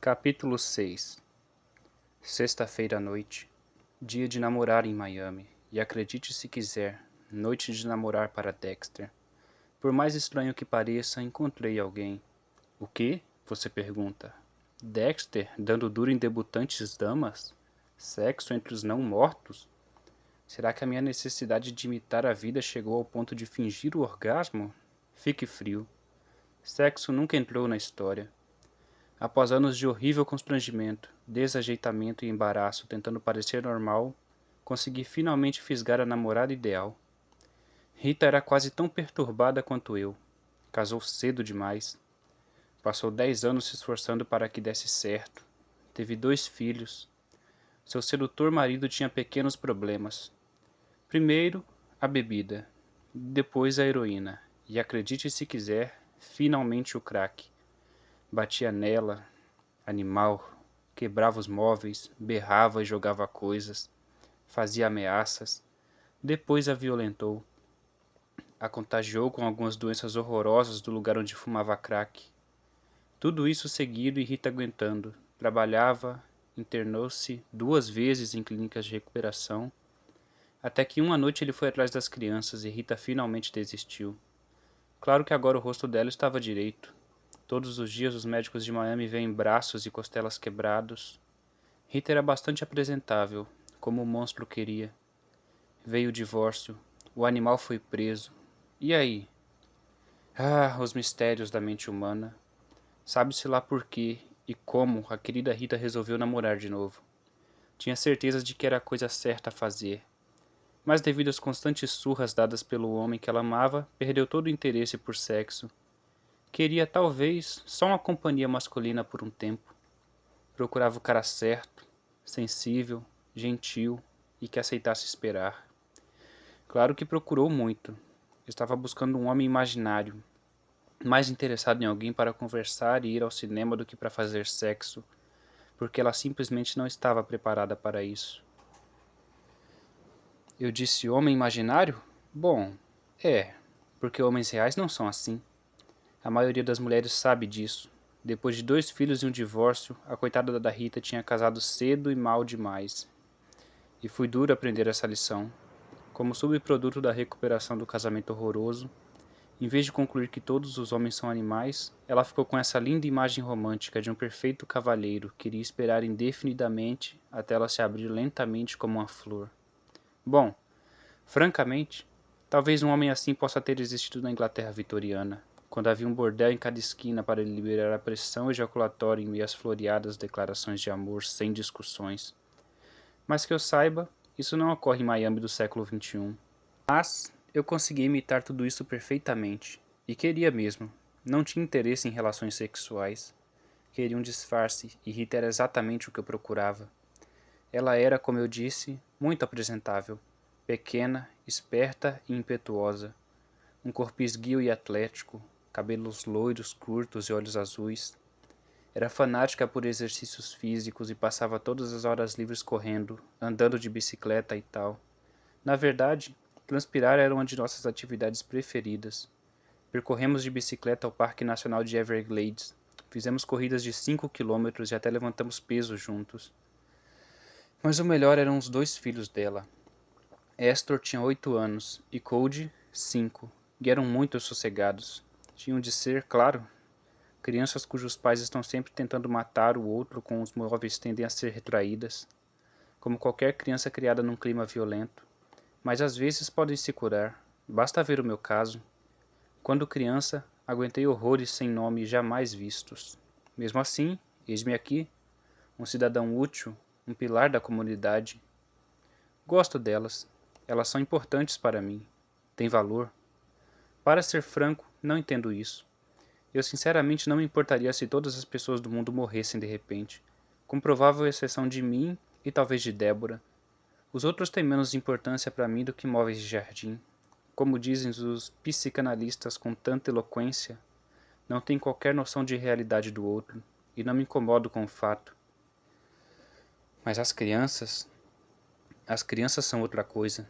Capítulo 6. Sexta-feira à noite. Dia de namorar em Miami. E acredite se quiser, noite de namorar para Dexter. Por mais estranho que pareça, encontrei alguém. O quê? Você pergunta. Dexter dando duro em debutantes damas? Sexo entre os não mortos? Será que a minha necessidade de imitar a vida chegou ao ponto de fingir o orgasmo? Fique frio. Sexo nunca entrou na história. Após anos de horrível constrangimento, desajeitamento e embaraço tentando parecer normal, consegui finalmente fisgar a namorada ideal. Rita era quase tão perturbada quanto eu. Casou cedo demais. Passou 10 anos se esforçando para que desse certo. Teve 2 filhos. Seu sedutor marido tinha pequenos problemas. Primeiro, a bebida. Depois a heroína. E acredite se quiser, finalmente o crack. Batia nela, animal, quebrava os móveis, berrava e jogava coisas, fazia ameaças, depois a violentou, a contagiou com algumas doenças horrorosas do lugar onde fumava crack. Tudo isso seguido e Rita aguentando. Trabalhava, internou-se 2 vezes em clínicas de recuperação, até que uma noite ele foi atrás das crianças e Rita finalmente desistiu. Claro que agora o rosto dela estava direito. Todos os dias os médicos de Miami veem braços e costelas quebrados. Rita era bastante apresentável, como o monstro queria. Veio o divórcio. O animal foi preso. E aí? Ah, os mistérios da mente humana. Sabe-se lá por quê e como a querida Rita resolveu namorar de novo. Tinha certeza de que era a coisa certa a fazer. Mas devido às constantes surras dadas pelo homem que ela amava, perdeu todo o interesse por sexo. Queria, talvez, só uma companhia masculina por um tempo. Procurava o cara certo, sensível, gentil e que aceitasse esperar. Claro que procurou muito. Estava buscando um homem imaginário, mais interessado em alguém para conversar e ir ao cinema do que para fazer sexo, porque ela simplesmente não estava preparada para isso. Eu disse homem imaginário? Bom, porque homens reais não são assim. A maioria das mulheres sabe disso. Depois de 2 filhos e um divórcio, a coitada da Rita tinha casado cedo e mal demais. E foi duro aprender essa lição. Como subproduto da recuperação do casamento horroroso, em vez de concluir que todos os homens são animais, ela ficou com essa linda imagem romântica de um perfeito cavalheiro que iria esperar indefinidamente até ela se abrir lentamente como uma flor. Bom, francamente, talvez um homem assim possa ter existido na Inglaterra vitoriana, quando havia um bordel em cada esquina para liberar a pressão ejaculatória em meio às floreadas declarações de amor sem discussões. Mas que eu saiba, isso não ocorre em Miami do século XXI. Mas eu consegui imitar tudo isso perfeitamente. E queria mesmo. Não tinha interesse em relações sexuais. Queria um disfarce, e Rita era exatamente o que eu procurava. Ela era, como eu disse, muito apresentável. Pequena, esperta e impetuosa. Um corpo esguio e atlético, cabelos loiros, curtos e olhos azuis. Era fanática por exercícios físicos e passava todas as horas livres correndo, andando de bicicleta e tal. Na verdade, transpirar era uma de nossas atividades preferidas. Percorremos de bicicleta ao Parque Nacional de Everglades. Fizemos corridas de 5 quilômetros e até levantamos peso juntos. Mas o melhor eram os 2 filhos dela. Astor tinha 8 anos e Cody, 5, e eram muito sossegados. Tinham de ser, claro, crianças cujos pais estão sempre tentando matar o outro com os móveis tendem a ser retraídas, como qualquer criança criada num clima violento. Mas às vezes podem se curar. Basta ver o meu caso. Quando criança, aguentei horrores sem nome jamais vistos. Mesmo assim, eis-me aqui, um cidadão útil, um pilar da comunidade. Gosto delas. Elas são importantes para mim. Têm valor. Para ser franco, não entendo isso. Eu sinceramente não me importaria se todas as pessoas do mundo morressem de repente, com provável exceção de mim e talvez de Débora. Os outros têm menos importância para mim do que móveis de jardim. Como dizem os psicanalistas com tanta eloquência, não tenho qualquer noção de realidade do outro, e não me incomodo com o fato. Mas as crianças são outra coisa.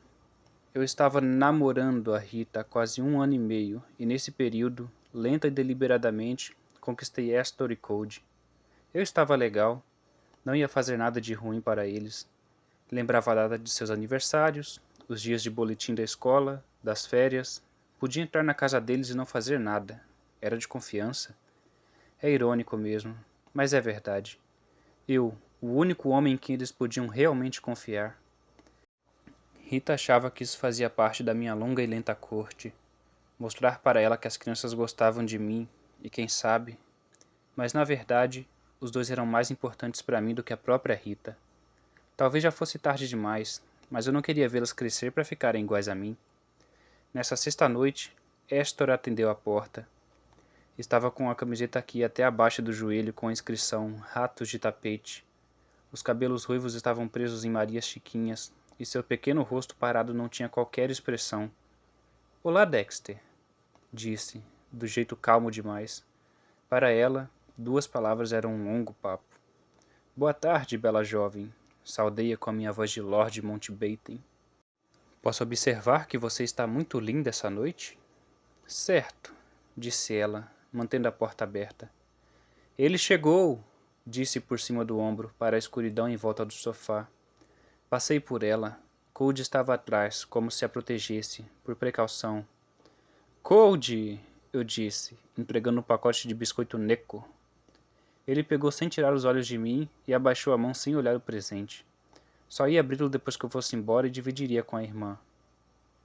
Eu estava namorando a Rita há quase 1 ano e meio, e nesse período, lenta e deliberadamente, conquistei Astor e Cody. Eu estava legal, não ia fazer nada de ruim para eles. Lembrava a data de seus aniversários, os dias de boletim da escola, das férias. Podia entrar na casa deles e não fazer nada. Era de confiança. É irônico mesmo, mas é verdade. Eu, o único homem em quem eles podiam realmente confiar. Rita achava que isso fazia parte da minha longa e lenta corte. Mostrar para ela que as crianças gostavam de mim, e quem sabe. Mas na verdade, os dois eram mais importantes para mim do que a própria Rita. Talvez já fosse tarde demais, mas eu não queria vê-las crescer para ficarem iguais a mim. Nessa sexta-noite, Astor atendeu a porta. Estava com a camiseta aqui até abaixo do joelho com a inscrição Ratos de Tapete. Os cabelos ruivos estavam presos em Marias Chiquinhas, e seu pequeno rosto parado não tinha qualquer expressão. Olá, Dexter, disse, do jeito calmo demais. Para ela, 2 palavras eram um longo papo. Boa tarde, bela jovem, saudei-a com a minha voz de Lord Mountbatten. Posso observar que você está muito linda essa noite? Certo, disse ela, mantendo a porta aberta. Ele chegou, disse por cima do ombro, para a escuridão em volta do sofá. Passei por ela. Cold estava atrás, como se a protegesse, por precaução. Cold, eu disse, entregando um pacote de biscoito Necco. Ele pegou sem tirar os olhos de mim e abaixou a mão sem olhar o presente. Só ia abri-lo depois que eu fosse embora e dividiria com a irmã.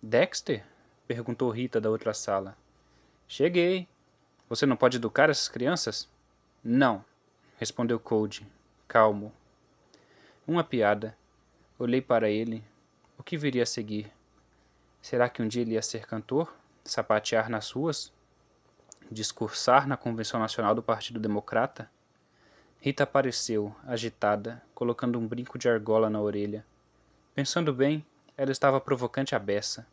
Dexter? Perguntou Rita da outra sala. Cheguei. Você não pode educar essas crianças? Não, respondeu Cold, calmo. Uma piada. Olhei para ele. O que viria a seguir? Será que um dia ele ia ser cantor? Sapatear nas ruas? Discursar na Convenção Nacional do Partido Democrata? Rita apareceu, agitada, colocando um brinco de argola na orelha. Pensando bem, ela estava provocante à beça.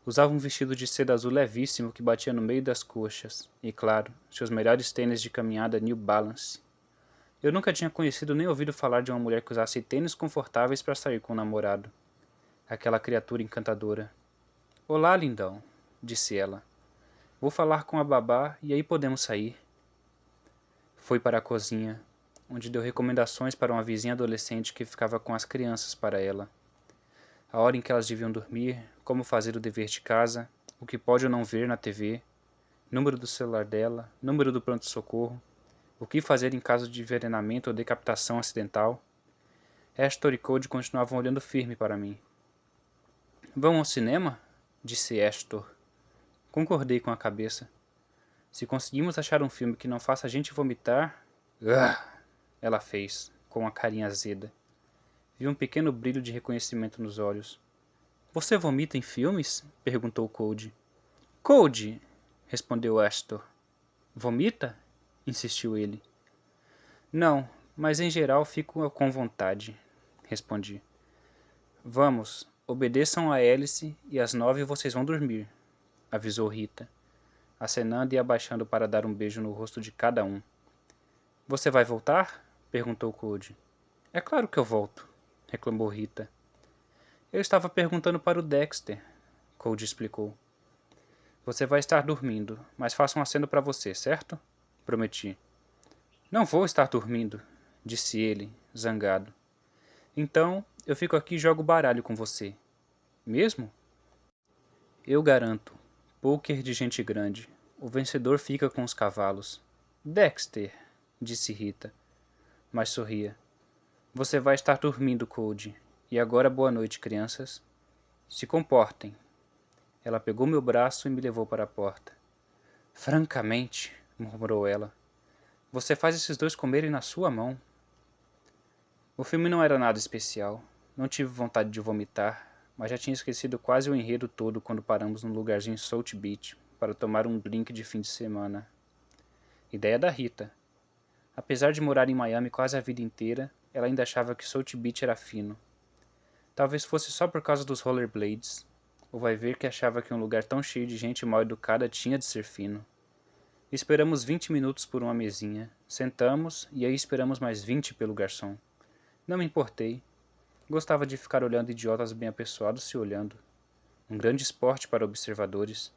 Usava um vestido de seda azul levíssimo que batia no meio das coxas, e, claro, seus melhores tênis de caminhada New Balance. Eu nunca tinha conhecido nem ouvido falar de uma mulher que usasse tênis confortáveis para sair com o namorado. Aquela criatura encantadora. Olá, lindão, disse ela. Vou falar com a babá e aí podemos sair. Foi para a cozinha, onde deu recomendações para uma vizinha adolescente que ficava com as crianças para ela. A hora em que elas deviam dormir, como fazer o dever de casa, o que pode ou não ver na TV, número do celular dela, número do pronto-socorro, o que fazer em caso de envenenamento ou decapitação acidental. Astor e Cody continuavam olhando firme para mim. Vão ao cinema? Disse Astor. Concordei com a cabeça. Se conseguimos achar um filme que não faça a gente vomitar... Ela fez, com a carinha azeda. Vi um pequeno brilho de reconhecimento nos olhos. Você vomita em filmes? Perguntou Cody. Cody! Respondeu Astor. Vomita? Insistiu ele. Não, mas em geral fico com vontade, respondi. Vamos, obedeçam a Alice e às 9 vocês vão dormir, avisou Rita, acenando e abaixando para dar um beijo no rosto de cada um. Você vai voltar? Perguntou Cody. É claro que eu volto, reclamou Rita. Eu estava perguntando para o Dexter, Cody explicou. Você vai estar dormindo, mas faço um aceno para você, certo? Prometi. Não vou estar dormindo, disse ele, zangado. Então, eu fico aqui e jogo baralho com você. Mesmo? Eu garanto. Pôquer de gente grande. O vencedor fica com os cavalos. Dexter, disse Rita, mas sorria. Você vai estar dormindo, Cody. E agora boa noite, crianças. Se comportem. Ela pegou meu braço e me levou para a porta. Francamente, murmurou ela, você faz esses dois comerem na sua mão. O filme não era nada especial. Não tive vontade de vomitar, mas já tinha esquecido quase o enredo todo quando paramos num lugarzinho em Salt Beach para tomar um drink de fim de semana. Ideia da Rita. Apesar de morar em Miami quase a vida inteira, ela ainda achava que Salt Beach era fino. Talvez fosse só por causa dos rollerblades. Ou vai ver que achava que um lugar tão cheio de gente mal educada tinha de ser fino. Esperamos 20 minutos por uma mesinha. Sentamos e aí esperamos mais 20 pelo garçom. Não me importei. Gostava de ficar olhando idiotas bem apessoados se olhando. Um grande esporte para observadores.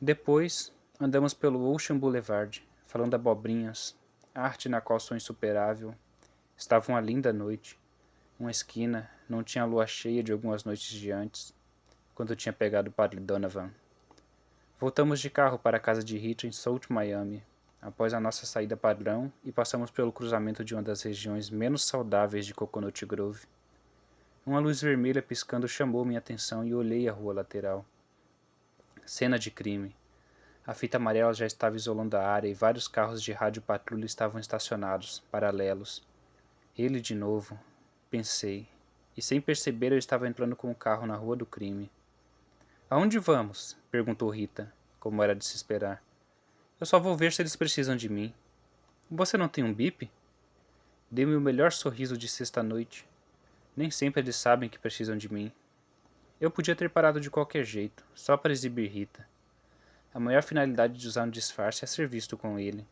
Depois, andamos pelo Ocean Boulevard, falando abobrinhas. a arte na qual sou insuperável. Estava uma linda noite. Uma esquina, não tinha a lua cheia de algumas noites de antes, quando eu tinha pegado o padre Donovan. Voltamos de carro para a casa de Rita em South Miami, após a nossa saída padrão, e passamos pelo cruzamento de uma das regiões menos saudáveis de Coconut Grove. Uma luz vermelha piscando chamou minha atenção e olhei a rua lateral. Cena de crime. A fita amarela já estava isolando a área e vários carros de rádio patrulha estavam estacionados, paralelos. Ele de novo, pensei, e sem perceber eu estava entrando com o carro na rua do crime. Aonde vamos? Perguntou Rita, como era de se esperar. Eu só vou ver se eles precisam de mim. Você não tem um bip? Dei-me o melhor sorriso de sexta-noite. Nem sempre eles sabem que precisam de mim. Eu podia ter parado de qualquer jeito, só para exibir Rita. A maior finalidade de usar um disfarce é ser visto com ele.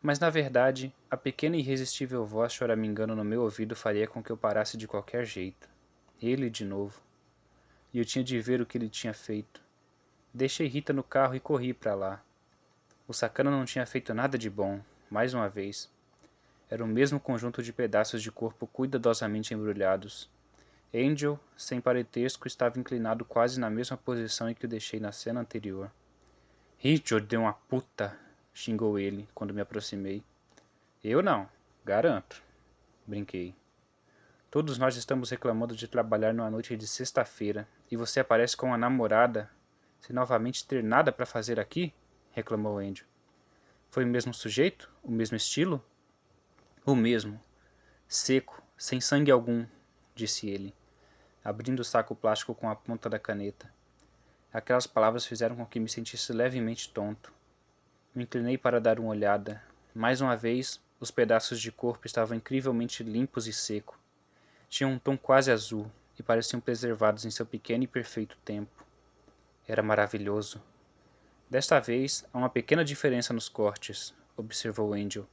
Mas na verdade, a pequena e irresistível voz choramingando no meu ouvido faria com que eu parasse de qualquer jeito. Ele de novo. E eu tinha de ver o que ele tinha feito. Deixei Rita no carro e corri para lá. O sacana não tinha feito nada de bom, mais uma vez. Era o mesmo conjunto de pedaços de corpo cuidadosamente embrulhados. Angel, sem parentesco, estava inclinado quase na mesma posição em que o deixei na cena anterior. Richard deu uma puta, xingou ele, quando me aproximei. Eu não, garanto, brinquei. Todos nós estamos reclamando de trabalhar numa noite de sexta-feira, e você aparece com uma namorada, sem novamente ter nada para fazer aqui? Reclamou Angel. Foi o mesmo sujeito? O mesmo estilo? O mesmo. Seco, sem sangue algum, disse ele, abrindo o saco plástico com a ponta da caneta. Aquelas palavras fizeram com que me sentisse levemente tonto. Me inclinei para dar uma olhada. Mais uma vez, os pedaços de corpo estavam incrivelmente limpos e secos. Tinham um tom quase azul e pareciam preservados em seu pequeno e perfeito tempo. Era maravilhoso. Desta vez, há uma pequena diferença nos cortes, observou Angel.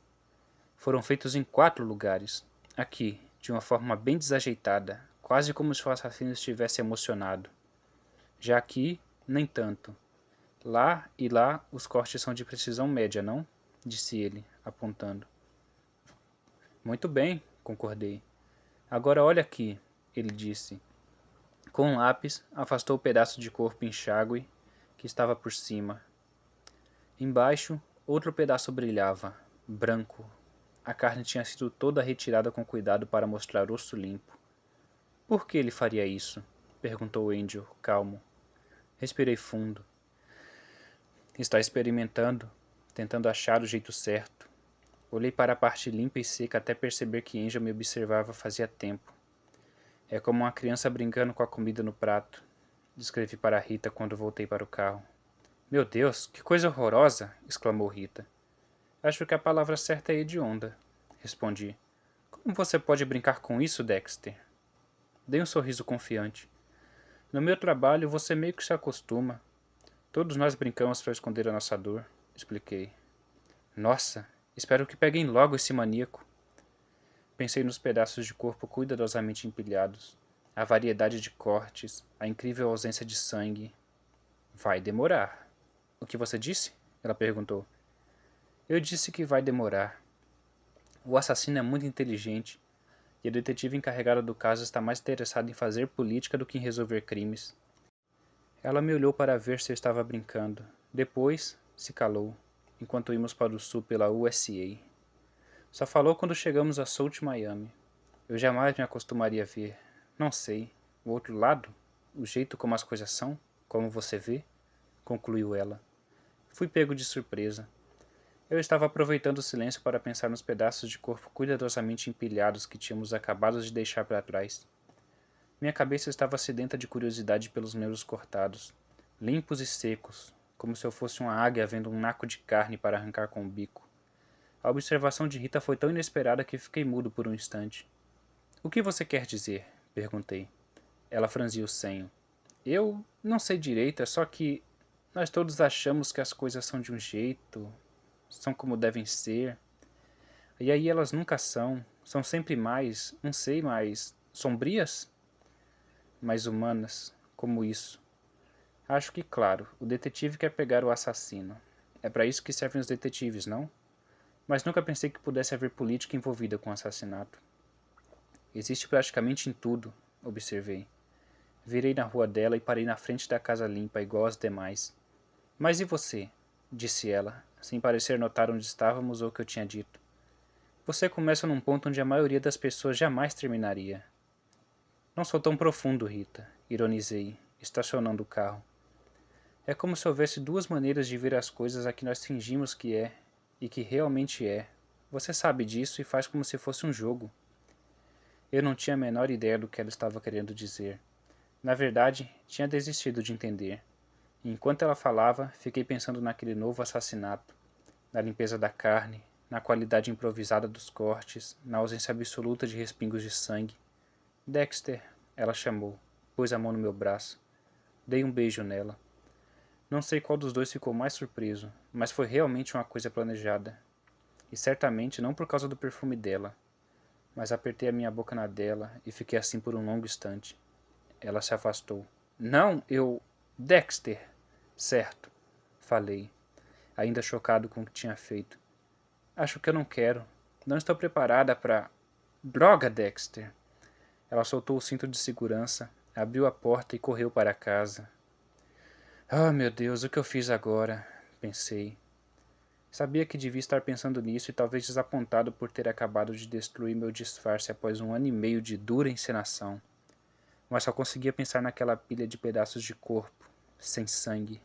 Foram feitos em 4 lugares. Aqui, de uma forma bem desajeitada, quase como se o assassino estivesse emocionado. Já aqui, nem tanto. Lá e lá, os cortes são de precisão média, não? Disse ele, apontando. Muito bem, concordei. Agora olha aqui, ele disse. Com um lápis, afastou o pedaço de corpo enxágue que estava por cima. Embaixo, outro pedaço brilhava, branco. A carne tinha sido toda retirada com cuidado para mostrar osso limpo. Por que ele faria isso? Perguntou Angel, calmo. Respirei fundo. Está experimentando, tentando achar o jeito certo. Olhei para a parte limpa e seca até perceber que Angel me observava fazia tempo. É como uma criança brincando com a comida no prato, descrevi para Rita quando voltei para o carro. Meu Deus, que coisa horrorosa! Exclamou Rita. Acho que a palavra certa é hedionda, respondi. Como você pode brincar com isso, Dexter? Dei um sorriso confiante. No meu trabalho, você meio que se acostuma. Todos nós brincamos para esconder a nossa dor, expliquei. Nossa, espero que peguem logo esse maníaco. Pensei nos pedaços de corpo cuidadosamente empilhados, a variedade de cortes, a incrível ausência de sangue. Vai demorar. O que você disse? Ela perguntou. Eu disse que vai demorar. O assassino é muito inteligente, e a detetive encarregada do caso está mais interessada em fazer política do que em resolver crimes. Ela me olhou para ver se eu estava brincando. Depois, se calou, enquanto íamos para o sul pela USA. Só falou quando chegamos a South Miami. Eu jamais me acostumaria a ver, não sei, o outro lado, o jeito como as coisas são, como você vê, concluiu ela. Fui pego de surpresa. Eu estava aproveitando o silêncio para pensar nos pedaços de corpo cuidadosamente empilhados que tínhamos acabado de deixar para trás. Minha cabeça estava sedenta de curiosidade pelos membros cortados, limpos e secos, como se eu fosse uma águia vendo um naco de carne para arrancar com o bico. A observação de Rita foi tão inesperada que fiquei mudo por um instante. O que você quer dizer? Perguntei. Ela franziu o senho. Eu não sei direito, é só que nós todos achamos que as coisas são de um jeito, são como devem ser. E aí elas nunca são, são sempre mais, não sei, mais sombrias? Mais humanas, como isso. Acho que, claro, o detetive quer pegar o assassino. É para isso que servem os detetives, não? Mas nunca pensei que pudesse haver política envolvida com o assassinato. Existe praticamente em tudo, observei. Virei na rua dela e parei na frente da casa limpa, igual às demais. Mas e você? Disse ela, sem parecer notar onde estávamos ou o que eu tinha dito. Você começa num ponto onde a maioria das pessoas jamais terminaria. Não sou tão profundo, Rita, ironizei, estacionando o carro. É como se houvesse duas maneiras de ver as coisas a que nós fingimos que é e que realmente é. Você sabe disso e faz como se fosse um jogo. Eu não tinha a menor ideia do que ela estava querendo dizer. Na verdade, tinha desistido de entender. E enquanto ela falava, fiquei pensando naquele novo assassinato, na limpeza da carne, na qualidade improvisada dos cortes, na ausência absoluta de respingos de sangue. Dexter, ela chamou, pôs a mão no meu braço. Dei um beijo nela. Não sei qual dos dois ficou mais surpreso, mas foi realmente uma coisa planejada. E certamente não por causa do perfume dela. Mas apertei a minha boca na dela e fiquei assim por um longo instante. Ela se afastou. Não, eu... Dexter! Certo, falei, ainda chocado com o que tinha feito. Acho que eu não quero. Não estou preparada para... Droga, Dexter! Ela soltou o cinto de segurança, abriu a porta e correu para casa. Ah, meu Deus, o que eu fiz agora? Pensei. Sabia que devia estar pensando nisso e talvez desapontado por ter acabado de destruir meu disfarce após 1 ano e meio de dura encenação. Mas só conseguia pensar naquela pilha de pedaços de corpo, sem sangue,